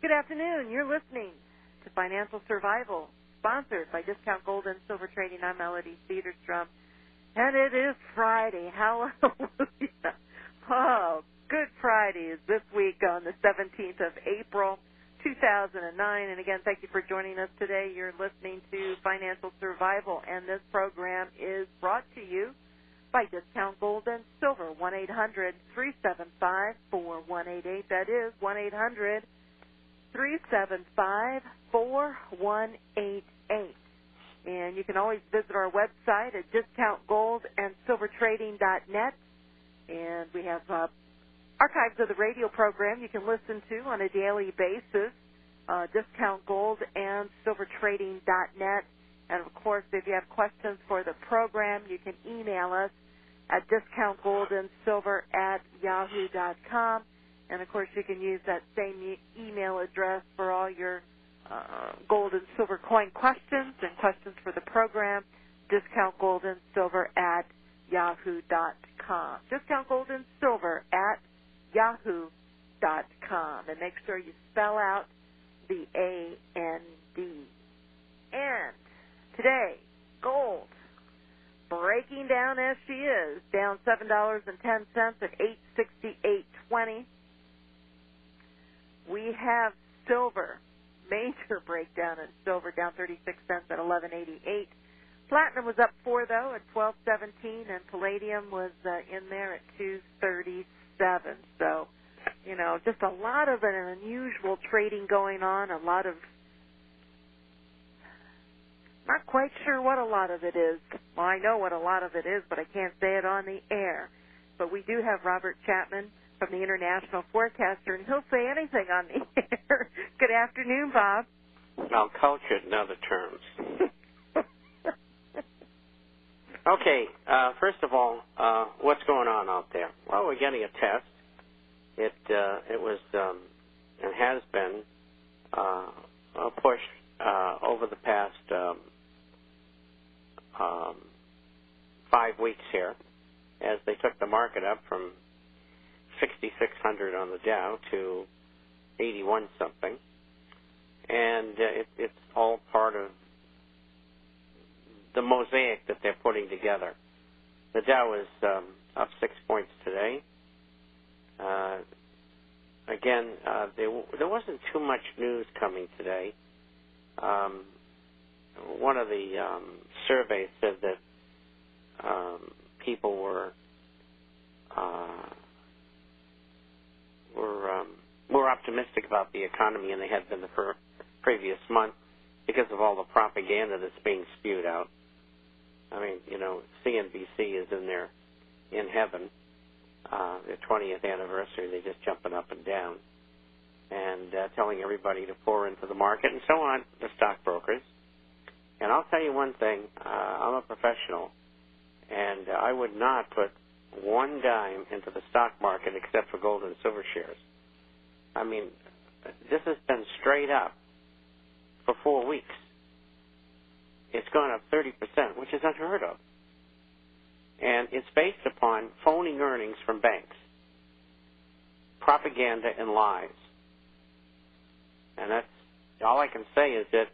Good afternoon. You're listening to Financial Survival, sponsored by Discount Gold and Silver Trading. I'm Melody Cedarstrom, and it is Friday. Hallelujah. Oh, Good Friday is this week on the 17th of April, 2009. And again, thank you for joining us today. You're listening to Financial Survival, and this program is brought to you by Discount Gold and Silver, 1-800-375-4188. That is 1-800-375-4188. And you can always visit our website at discountgoldandsilvertrading.net. And we have archives of the radio program you can listen to on a daily basis, discountgoldandsilvertrading.net. And, of course, if you have questions for the program, you can email us at discountgoldandsilver@yahoo.com. And, of course, you can use that same email address for all your gold and silver coin questions and questions for the program, discountgoldandsilver@yahoo.com. discountgoldandsilver@yahoo.com. And make sure you spell out the A-N-D. And today, gold breaking down as she is, down $7.10 at $868.20. We have silver, major breakdown in silver, down 36 cents at $11.88. Platinum was up 4 though at $12.17, and palladium was in there at $2.37. So, just a lot of an unusual trading going on. A lot of not quite sure what a lot of it is. Well, I know what a lot of it is, but I can't say it on the air. But we do have Robert Chapman from the International Forecaster, and he'll say anything on the air. Good afternoon, Bob. I'll couch it in other terms. Okay, first of all, what's going on out there? Well, we're getting a test. It was and has been pushed over the past 5 weeks here, as they took the market up from 6,600 on the Dow to 81 something, and it's all part of the mosaic that they're putting together. The Dow is up 6 points today. Again, there wasn't too much news coming today. One of the surveys said that people were more optimistic about the economy than they had been the previous month because of all the propaganda that's being spewed out. I mean, CNBC is in heaven. Their 20th anniversary, they're just jumping up and down and telling everybody to pour into the market, and so on, the stockbrokers. And I'll tell you one thing, I'm a professional, and I would not put one dime into the stock market except for gold and silver shares. I mean, this has been straight up for 4 weeks. It's gone up 30%, which is unheard of. And it's based upon phoning earnings from banks, propaganda and lies. And that's all I can say is that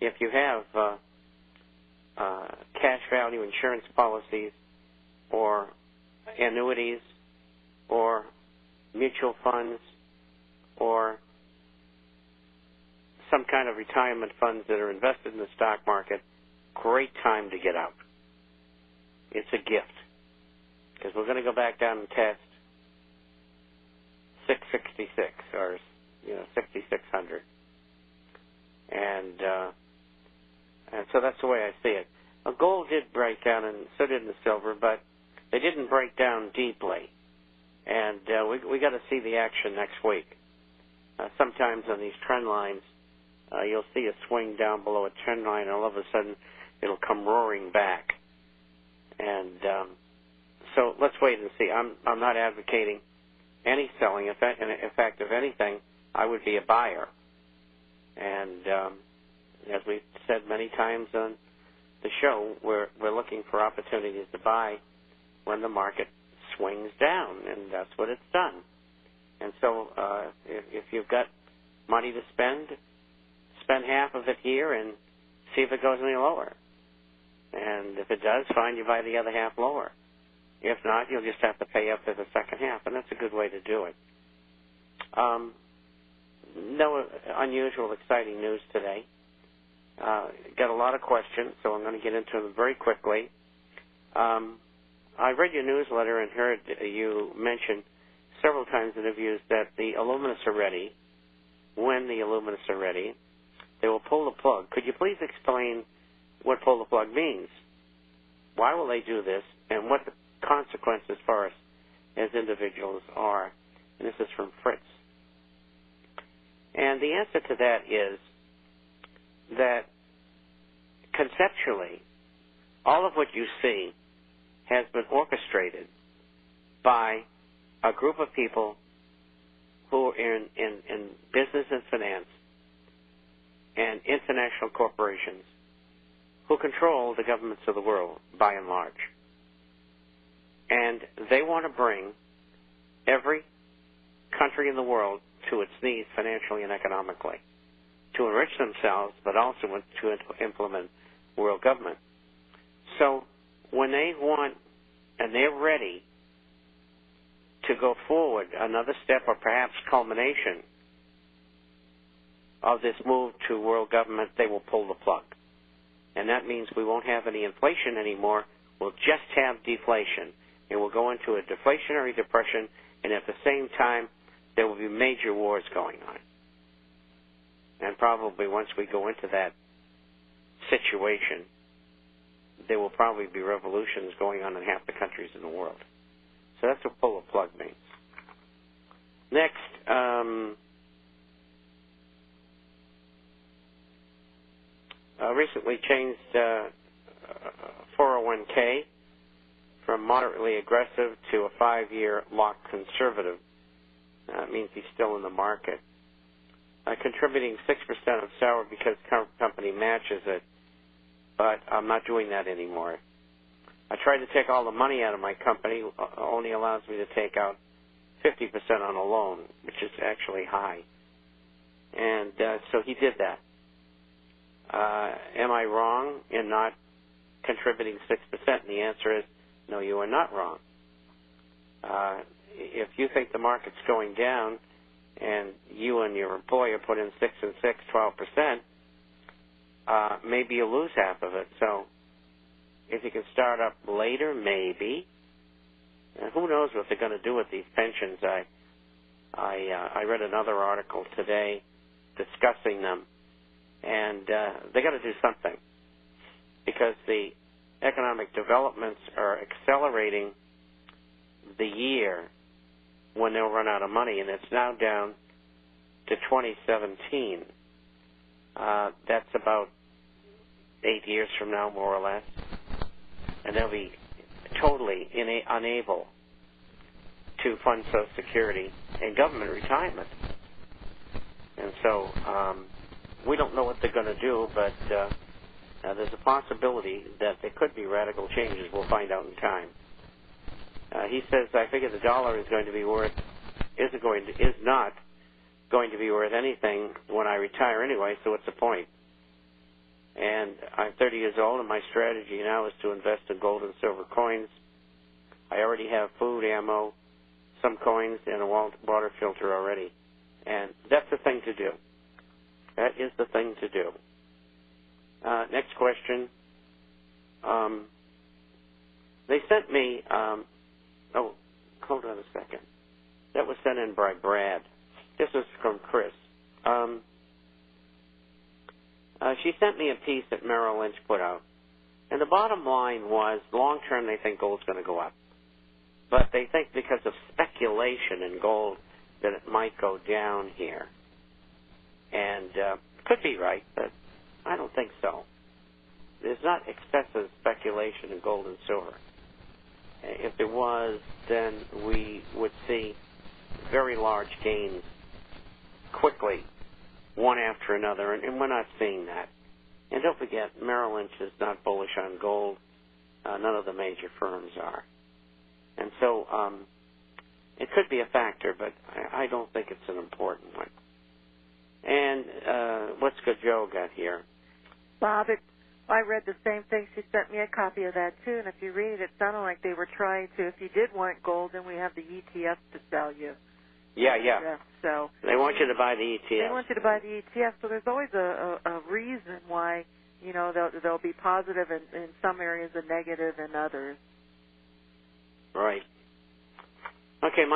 if you have cash value insurance policies or annuities or mutual funds or some kind of retirement funds that are invested in the stock market, great time to get out. It's a gift, because we're going to go back down and test 666 or 6,600, and so that's the way I see it. Gold did break down, and so did the silver, but they didn't break down deeply, and we got to see the action next week. Sometimes on these trend lines, you'll see a swing down below a trend line, and all of a sudden it'll come roaring back. And so let's wait and see. I'm not advocating any selling. In fact, if anything, I would be a buyer. And as we've said many times on the show, we're looking for opportunities to buy when the market swings down, and that's what it's done. And so if you've got money to spend half of it here and see if it goes any lower. And if it does, fine, you buy the other half lower. If not, you'll just have to pay up for the second half, and that's a good way to do it. No unusual, exciting news today. Got a lot of questions, so I'm going to get into them very quickly. I read your newsletter and heard you mention several times in interviews that the Illuminists are ready. When the Illuminists are ready, they will pull the plug. Could you please explain what pull the plug means? Why will they do this, and what the consequences for us as individuals are? And this is from Fritz. And the answer to that is that conceptually, all of what you see has been orchestrated by a group of people who are in business and finance and international corporations who control the governments of the world, by and large. And they want to bring every country in the world to its knees financially and economically, to enrich themselves, but also to implement world government. So when they want, and they're ready to go forward another step or perhaps culmination of this move to world government, they will pull the plug. And that means we won't have any inflation anymore. We'll just have deflation. And we'll go into a deflationary depression, and at the same time, there will be major wars going on. And probably once we go into that situation, there will probably be revolutions going on in half the countries in the world. So that's what pull the plug means. Next, recently changed 401k from moderately aggressive to a 5-year locked conservative. It means he's still in the market. Contributing 6% of salary because company matches it, but I'm not doing that anymore. I tried to take all the money out of my company, only allows me to take out 50% on a loan, which is actually high. And so he did that. Am I wrong in not contributing 6%? And the answer is, no, you are not wrong. If you think the market's going down and you and your employer put in 6 and 6, 12%, maybe you lose half of it. So if you can start up later, maybe. And who knows what they're going to do with these pensions. I read another article today discussing them, and they got to do something because the economic developments are accelerating the year when they'll run out of money, and it's now down to 2017. That's about 8 years from now, more or less, and they'll be totally unable to fund Social Security and government retirement. And so we don't know what they're going to do, but there's a possibility that there could be radical changes. We'll find out in time. He says, I figure the dollar is not going to be worth anything when I retire anyway, so what's the point? And I'm 30 years old, and my strategy now is to invest in gold and silver coins. I already have food, ammo, some coins, and a water filter already. And that's the thing to do. That is the thing to do. Next question. They sent me, hold on a second. That was sent in by Brad. This is from Chris. She sent me a piece that Merrill Lynch put out. And the bottom line was, long term, they think gold's going to go up. But they think because of speculation in gold that it might go down here. And could be right, but I don't think so. There's not excessive speculation in gold and silver. If there was, then we would see very large gains quickly, one after another, and we're not seeing that. And don't forget, Merrill Lynch is not bullish on gold. None of the major firms are. And so it could be a factor, but I don't think it's an important one. Jessica Joe got here. Bob, I read the same thing. She sent me a copy of that, too, and if you read it sounded like they were trying to, if you did want gold, then we have the ETFs to sell you. Yeah. So they want you to buy the ETF. They want you to buy the ETF, so there's always a reason why, you know, they'll be positive in some areas and negative in others. Right. Okay, my